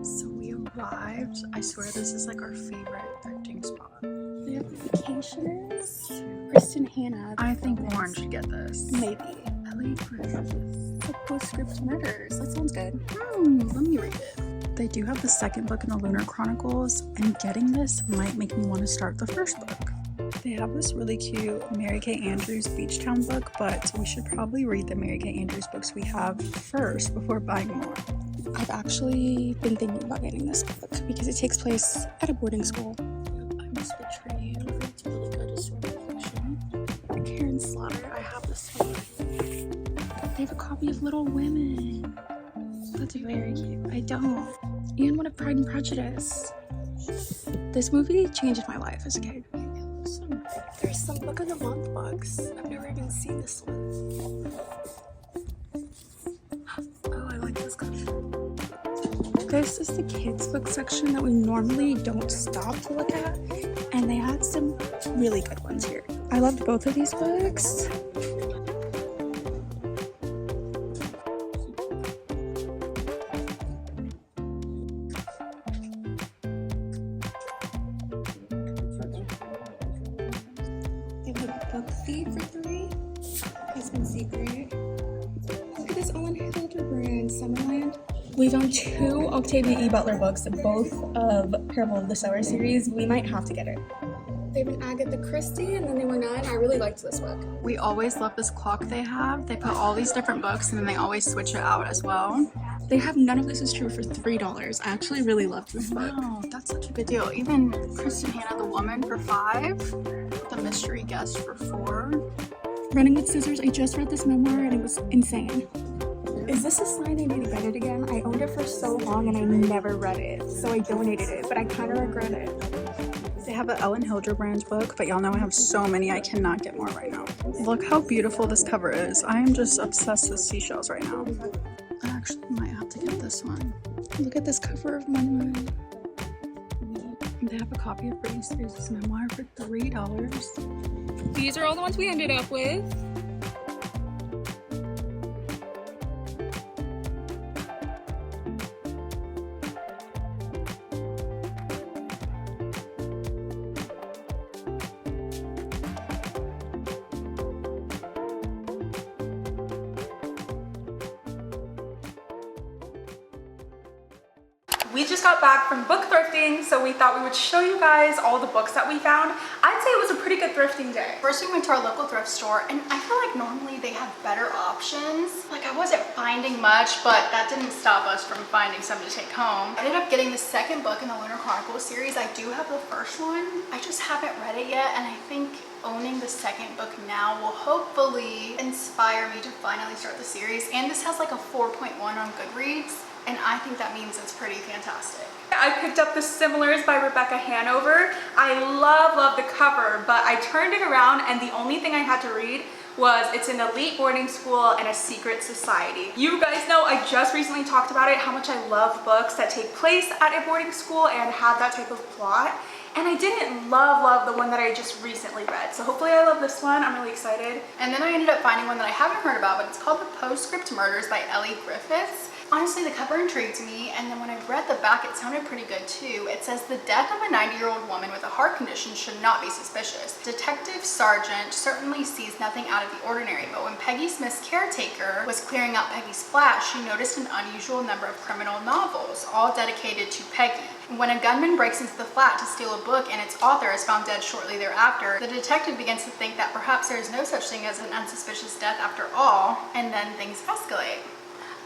So we arrived. I swear this is like our favorite thrifting spot. They have vacationers. Kristen Hannah. I think Lauren should get this. Maybe. LA Griffiths. The postscript murders. That sounds good. Let me read it. They do have the second book in the Lunar Chronicles, and getting this might make me want to start the first book. They have this really cute Mary Kay Andrews Beachtown book, but we should probably read the Mary Kay Andrews books we have first before buying more. I've actually been thinking about getting this book because it takes place at a boarding school. I must betray you. It's really good historical fiction. Karen Slaughter. I have this one. They have a copy of Little Women. That's very cute. I don't. And one of Pride and Prejudice. This movie changed my life as a kid. There's some Book of the Month books. I've never even seen this one. Oh, I like this cover. This is the kids book section that we normally don't stop to look at, and they had some really good ones here. I loved both of these books. They have a book feed for $3. Husband Secret. Look at this Ellen Hildebrand, Summerland. We found 2 Octavia E. Butler books, both of Parable of the Sower series. We might have to get it. They have an Agatha Christie, and then they were 9. I really liked this book. We always love this clock they have. They put all these different books and then they always switch it out as well. They have None of This Is True for $3. I actually really loved this book. Wow, that's such a good deal. Even Kristen Hannah the Woman for $5. The Mystery Guest for $4. Running with Scissors. I just read this memoir and it was insane. Is this a sign I need to get it again? I owned it for so long and I never read it, so I donated it, but I kind of regret it. They have an Ellen Hildebrand book, but y'all know I have so many I cannot get more right now. Look how beautiful this cover is. I am just obsessed with seashells right now. I actually might have to get this one. Look at this cover of Moonlight. They have a copy of Britney Spears' memoir for $3. These are all the ones we ended up with. We just got back from book thrifting, so we thought we would show you guys all the books that we found. I'd say it was a pretty good thrifting day. First we went to our local thrift store, and I feel like normally they have better options. Like I wasn't finding much, but that didn't stop us from finding some to take home. I ended up getting the second book in the Lunar Chronicles series. I do have the first one. I just haven't read it yet, and I think owning the second book now will hopefully inspire me to finally start the series. And this has like a 4.1 on Goodreads. And I think that means it's pretty fantastic. I picked up The Similars by Rebecca Hanover. I love the cover, but I turned it around and the only thing I had to read was it's an elite boarding school and a secret society. You guys know I just recently talked about it, how much I love books that take place at a boarding school and have that type of plot. And I didn't love the one that I just recently read. So hopefully I love this one. I'm really excited. And then I ended up finding one that I haven't heard about, but it's called The Postscript Murders by Ellie Griffiths. Honestly, the cover intrigued me, and then when I read the back, it sounded pretty good too. It says, the death of a 90-year-old woman with a heart condition should not be suspicious. Detective Sargent certainly sees nothing out of the ordinary, but when Peggy Smith's caretaker was clearing out Peggy's flat, she noticed an unusual number of criminal novels, all dedicated to Peggy. When a gunman breaks into the flat to steal a book and its author is found dead shortly thereafter, the detective begins to think that perhaps there is no such thing as an unsuspicious death after all, and then things escalate.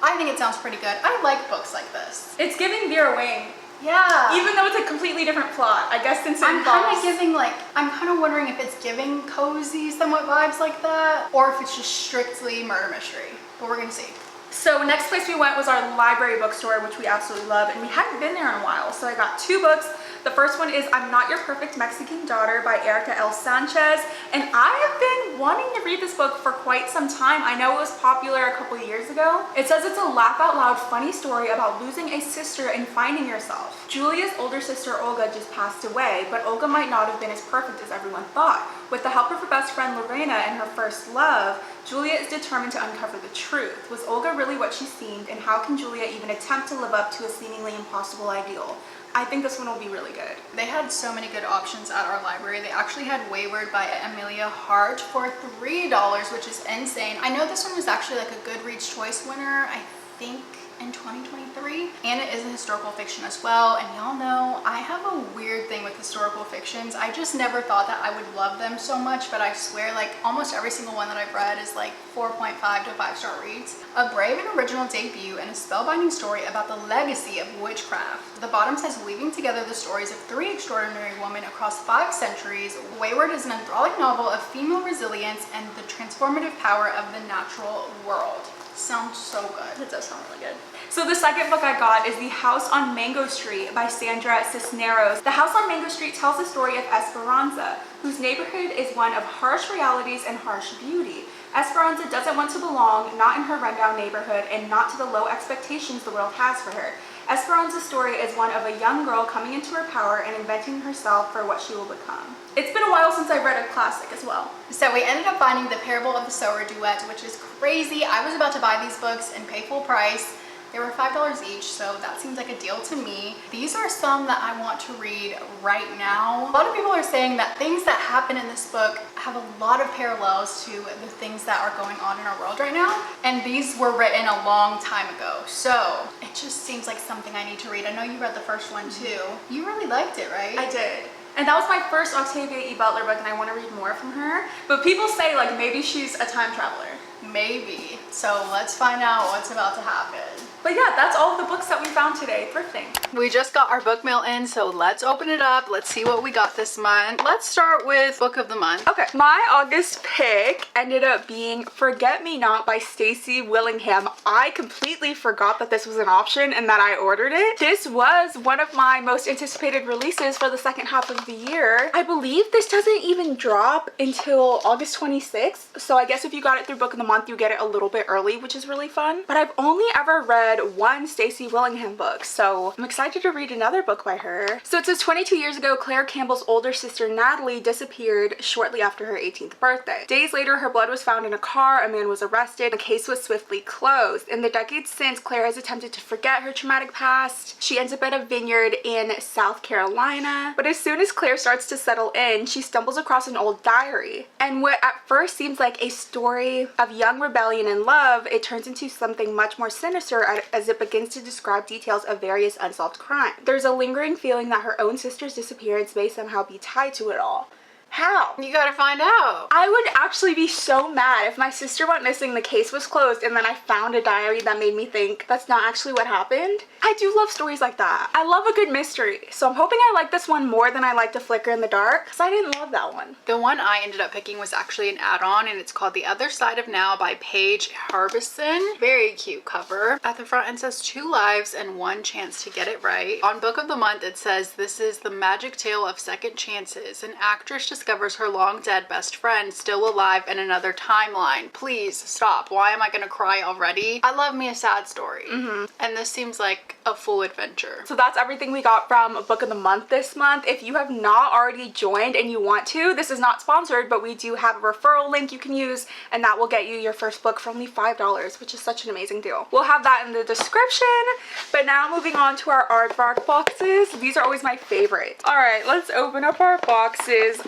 I think it sounds pretty good. I like books like this. It's giving Vera Wang. Yeah. Even though it's a completely different plot. I guess since I'm kind of wondering if it's giving cozy somewhat vibes like that, or if it's just strictly murder mystery. But we're gonna see. So next place we went was our library bookstore, which we absolutely love, and we hadn't been there in a while. So I got 2 books. The first one is I'm Not Your Perfect Mexican Daughter by Erica L. Sanchez, and I have been wanting to read this book for quite some time. I know it was popular a couple years ago. It says it's a laugh out loud funny story about losing a sister and finding yourself. Julia's older sister Olga just passed away, but Olga might not have been as perfect as everyone thought. With the help of her best friend Lorena and her first love, Julia is determined to uncover the truth. Was Olga really what she seemed, and how can Julia even attempt to live up to a seemingly impossible ideal? I think this one will be really good. They had so many good options at our library. They actually had Wayward by Amelia Hart for $3, which is insane. I know this one was actually like a Goodreads Choice winner, I think in 2023, and it is a historical fiction as well. And y'all know I have a weird thing with historical fictions. I just never thought that I would love them so much, but I swear like almost every single one that I've read is like 4.5 to 5-star reads. A brave and original debut and a spellbinding story about the legacy of witchcraft. The bottom says, weaving together the stories of 3 extraordinary women across 5 centuries, Wayward is an enthralling novel of female resilience and the transformative power of the natural world. Sounds so good. It does sound really good. So the second book I got is The House on Mango Street by Sandra Cisneros. The House on Mango Street tells the story of Esperanza, whose neighborhood is one of harsh realities and harsh beauty. Esperanza doesn't want to belong, not in her rundown neighborhood, and not to the low expectations the world has for her. Esperanza's story is one of a young girl coming into her power and inventing herself for what she will become. It's been a while since I read a classic as well. So we ended up finding The Parable of the Sower Duet, which is crazy. I was about to buy these books and pay full price. They were $5 each, so that seems like a deal to me. These are some that I want to read right now. A lot of people are saying that things that happen in this book have a lot of parallels to the things that are going on in our world right now. And these were written a long time ago, so it just seems like something I need to read. I know you read the first one too. You really liked it, right? I did. And that was my first Octavia E. Butler book, and I want to read more from her. But people say like maybe she's a time traveler. Maybe. So let's find out what's about to happen. But yeah, that's all of the books that we found today, thrifting. We just got our book mail in, so let's open it up. Let's see what we got this month. Let's start with book of the month. Okay, my August pick ended up being Forget Me Not by Stacey Willingham. I completely forgot that this was an option and that I ordered it. This was one of my most anticipated releases for the second half of the year. I believe this doesn't even drop until August 26th, so I guess if you got it through book of the month, you get it a little bit early, which is really fun. But I've only ever read one Stacey Willingham book, so I'm excited to read another book by her. So it says 22 years ago, Claire Campbell's older sister Natalie disappeared shortly after her 18th birthday. Days later, her blood was found in a car, a man was arrested, the case was swiftly closed. In the decades since, Claire has attempted to forget her traumatic past. She ends up at a vineyard in South Carolina, but as soon as Claire starts to settle in, she stumbles across an old diary. And what at first seems like a story of young rebellion and love, it turns into something much more sinister as it begins to describe details of various unsolved crimes. There's a lingering feeling that her own sister's disappearance may somehow be tied to it all. How? You gotta find out. I would actually be so mad if my sister went missing, the case was closed, and then I found a diary that made me think that's not actually what happened. I do love stories like that. I love a good mystery, so I'm hoping I like this one more than I liked A Flicker in the Dark, because I didn't love that one. The one I ended up picking was actually an add-on, and it's called The Other Side of Now by Paige Harbison. Very cute cover. At the front it says 2 lives and 1 chance to get it right. On book of the month it says, this is the magic tale of second chances. An actress discovers her long dead best friend still alive in another timeline. Please stop. Why am I gonna cry already? I love me a sad story. And this seems like a full adventure. So that's everything we got from Book of the Month this month. If you have not already joined and you want to, this is not sponsored, but we do have a referral link you can use, and that will get you your first book for only $5, which is such an amazing deal. We'll have that in the description. But now moving on to our Aardvark boxes. These are always my favorite. All right, let's open up our boxes.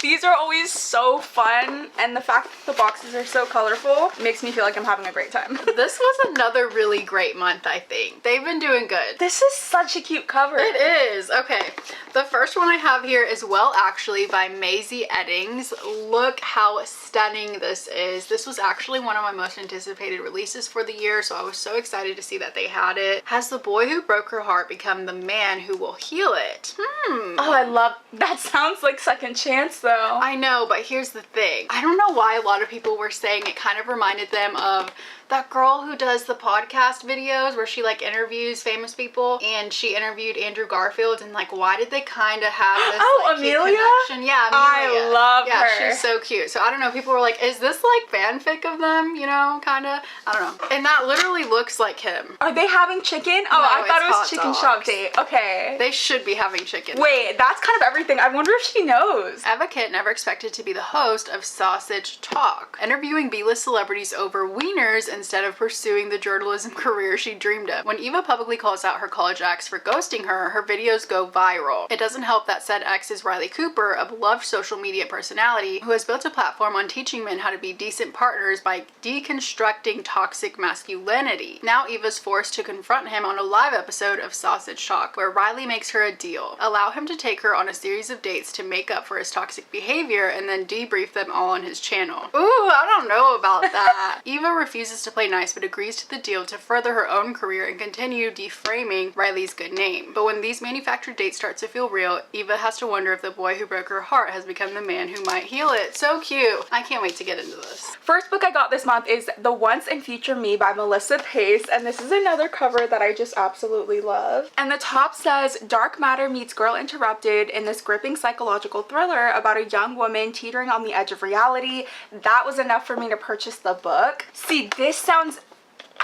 These are always so fun, and the fact that the boxes are so colorful makes me feel like I'm having a great time. This was another really great month, I think. They've been doing good. This is such a cute cover. It is. Okay, the first one I have here is Well Actually by Maisie Eddings. Look how stunning this is. This was actually one of my most anticipated releases for the year, so I was so excited to see that they had it. Has the boy who broke her heart become the man who will heal it? Oh, I love that. Sounds like Second Chance though. I know, but here's the thing. I don't know why a lot of people were saying it kind of reminded them of that girl who does the podcast videos where she like interviews famous people, and she interviewed Andrew Garfield, and like why did they kind of have this like, Amelia? Connection? Yeah, Amelia. I love her. Yeah, she's so cute. So I don't know, people were like, is this like fanfic of them, you know, kind of? I don't know. And that literally looks like him. Are they having chicken? Oh, no, I thought it was chicken shop date. Okay. They should be having chicken. Wait, that's kind of everything. I wonder if she knows. Eva Kitt never expected to be the host of Sausage Talk, interviewing B-list celebrities over wieners instead of pursuing the journalism career she dreamed of. When Eva publicly calls out her college ex for ghosting her, her videos go viral. It doesn't help that said ex is Riley Cooper, a beloved social media personality who has built a platform on teaching men how to be decent partners by deconstructing toxic masculinity. Now Eva's forced to confront him on a live episode of Sausage Talk, where Riley makes her a deal. Allow him to take her on a series of dates to make up for his toxic behavior and then debrief them all on his channel. Ooh, I don't know about that. Eva refuses to play nice but agrees to the deal to further her own career and continue deframing Riley's good name. But when these manufactured dates start to feel real, Eva has to wonder if the boy who broke her heart has become the man who might heal it. So cute. I can't wait to get into this. First book I got this month is The Once and Future Me by Melissa Pace, and this is another cover that I just absolutely love. And the top says, dark matter meets Girl Interrupted in this gripping psychological thriller about a young woman teetering on the edge of reality. That was enough for me to purchase the book. See, this sounds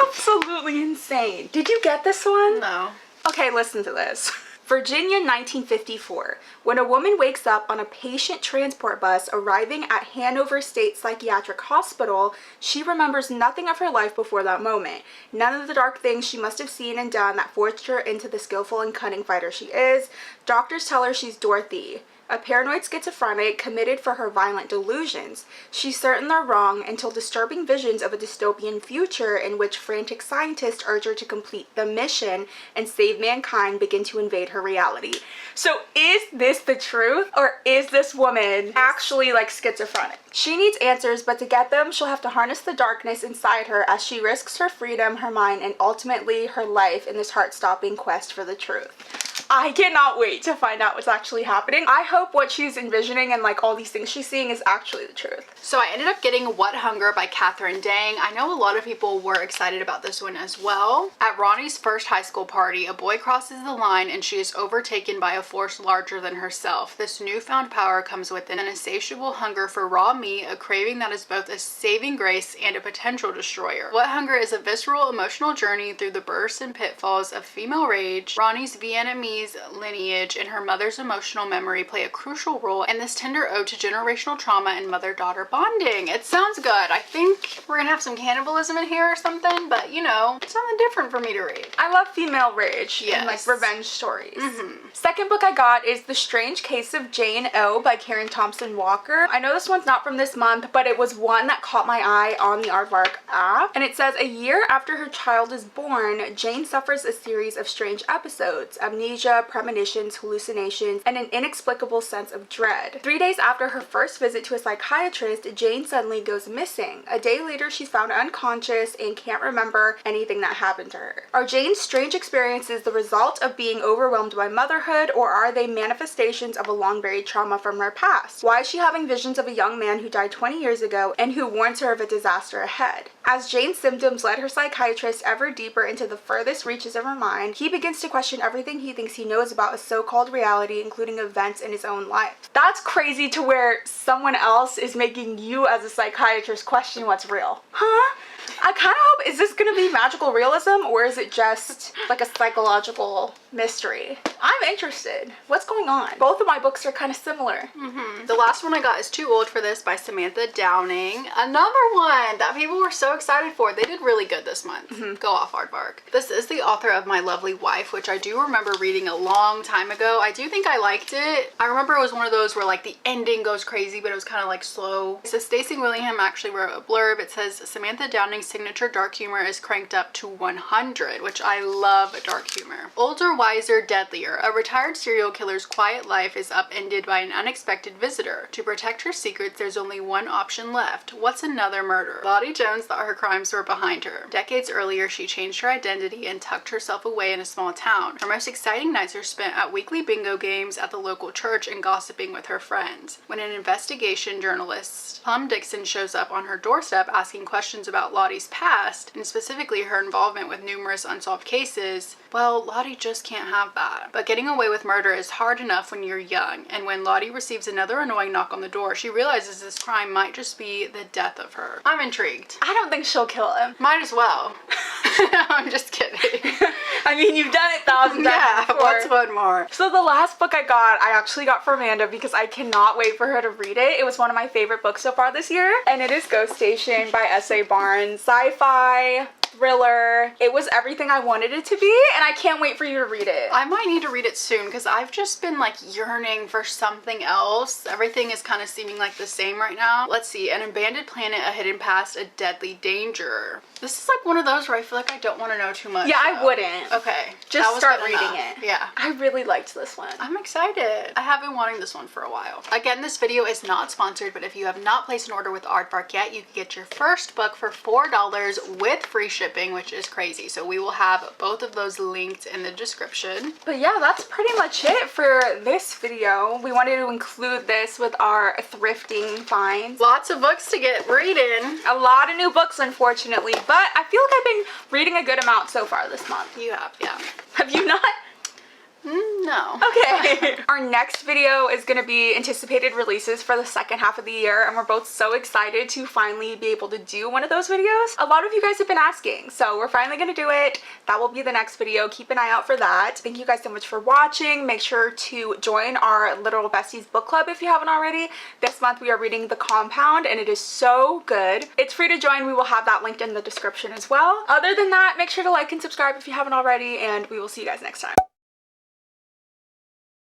absolutely insane. Did you get this one? No. Okay, listen to this. Virginia, 1954. When a woman wakes up on a patient transport bus arriving at Hanover State Psychiatric Hospital, she remembers nothing of her life before that moment. None of the dark things she must have seen and done that forged her into the skillful and cunning fighter she is. Doctors tell her she's Dorothy, a paranoid schizophrenic committed for her violent delusions. She's certain they're wrong until disturbing visions of a dystopian future in which frantic scientists urge her to complete the mission and save mankind begin to invade her reality. So is this the truth, or is this woman actually like schizophrenic? She needs answers, but to get them, she'll have to harness the darkness inside her as she risks her freedom, her mind, and ultimately her life in this heart-stopping quest for the truth. I cannot wait to find out what's actually happening. I hope what she's envisioning and like all these things she's seeing is actually the truth. So I ended up getting What Hunger by Katherine Dang. I know a lot of people were excited about this one as well. At Ronnie's first high school party, a boy crosses the line and she is overtaken by a force larger than herself. This newfound power comes with an insatiable hunger for raw meat, a craving that is both a saving grace and a potential destroyer. What Hunger is a visceral emotional journey through the bursts and pitfalls of female rage. Ronnie's Vietnamese lineage and her mother's emotional memory play a crucial role in this tender ode to generational trauma and mother-daughter bonding. It sounds good. I think we're gonna have some cannibalism in here or something, but you know, something different for me to read. I love female rage and like revenge stories. Second book I got is The Strange Case of Jane O by Karen Thompson Walker. I know this one's not from this month, but it was one that caught my eye on the Aardvark app. And it says, a year after her child is born, Jane suffers a series of strange episodes, amnesia, premonitions, hallucinations, and an inexplicable sense of dread. 3 days after her first visit to a psychiatrist, Jane suddenly goes missing. A day later, she's found unconscious and can't remember anything that happened to her. Are Jane's strange experiences the result of being overwhelmed by motherhood, or are they manifestations of a long-buried trauma from her past? Why is she having visions of a young man who died 20 years ago and who warns her of a disaster ahead? As Jane's symptoms led her psychiatrist ever deeper into the furthest reaches of her mind, he begins to question everything he thinks he knows about a so-called reality, including events in his own life. That's crazy to where someone else is making you as a psychiatrist question what's real. Huh? I kind of hope, is this going to be magical realism, or is it just like a psychological mystery? I'm interested. What's going on? Both of my books are kind of similar. The last one I got is Too Old for This by Samantha Downing. Another one that people were so excited for. They did really good this month. Go off, Aardvark. This is the author of My Lovely Wife, which I do remember reading a long time ago. I do think I liked it. I remember it was one of those where like the ending goes crazy, but it was kind of like slow. So Stacey Willingham actually wrote a blurb. It says, Samantha Downing's signature dark humor is cranked up to 100, which I love dark humor. Older, wiser, deadlier. A retired serial killer's quiet life is upended by an unexpected visitor. To protect her secrets, there's only one option left. What's another murder? Lottie Jones thought her crimes were behind her. Decades earlier, she changed her identity and tucked herself away in a small town. Her most exciting nights are spent at weekly bingo games at the local church and gossiping with her friends. When an investigation journalist, Plum Dixon, shows up on her doorstep asking questions about Lottie's past, and specifically her involvement with numerous unsolved cases, well, Lottie just can't have that. But getting away with murder is hard enough when you're young, and when Lottie receives another annoying knock on the door, she realizes this crime might just be the death of her. I'm intrigued. I don't think she'll kill him. Might as well. I'm just kidding. I mean, you've done it 1,000 times Yeah, before. what's one more? So the last book I actually got for Amanda because I cannot wait for her to read it. It was one of my favorite books so far this year, and it is Ghost Station by S.A. Barnes. Sci-fi, thriller. It was everything I wanted it to be, and I can't wait for you to read it. I might need to read it soon because I've just been like yearning for something else. Everything is kind of seeming like the same right now. Let's see. An abandoned planet, a hidden past, a deadly danger. This is like one of those where I feel like I don't want to know too much. Yeah, though. I wouldn't. Okay. Just start reading enough. it. Yeah. I really liked this one. I'm excited. I have been wanting this one for a while. Again, this video is not sponsored, but if you have not placed an order with Aardvark yet, you can get your first book for $4 with free shipping, which is crazy. So we will have both of those linked in the description. But yeah, that's pretty much it for this video. We wanted to include this with our thrifting finds. Lots of books to get reading. A lot of new books, unfortunately, but I feel like I've been reading a good amount so far this month. You have, yeah. Have you not? No. Okay. Our next video is going to be anticipated releases for the second half of the year, and we're both so excited to finally be able to do one of those videos. A lot of you guys have been asking, so we're finally going to do it. That will be the next video. Keep an eye out for that. Thank you guys so much for watching. Make sure to join our Literal Besties book club if you haven't already. This month we are reading The Compound, and it is so good. It's free to join. We will have that linked in the description as well. Other than that, make sure to like and subscribe if you haven't already, and we will see you guys next time.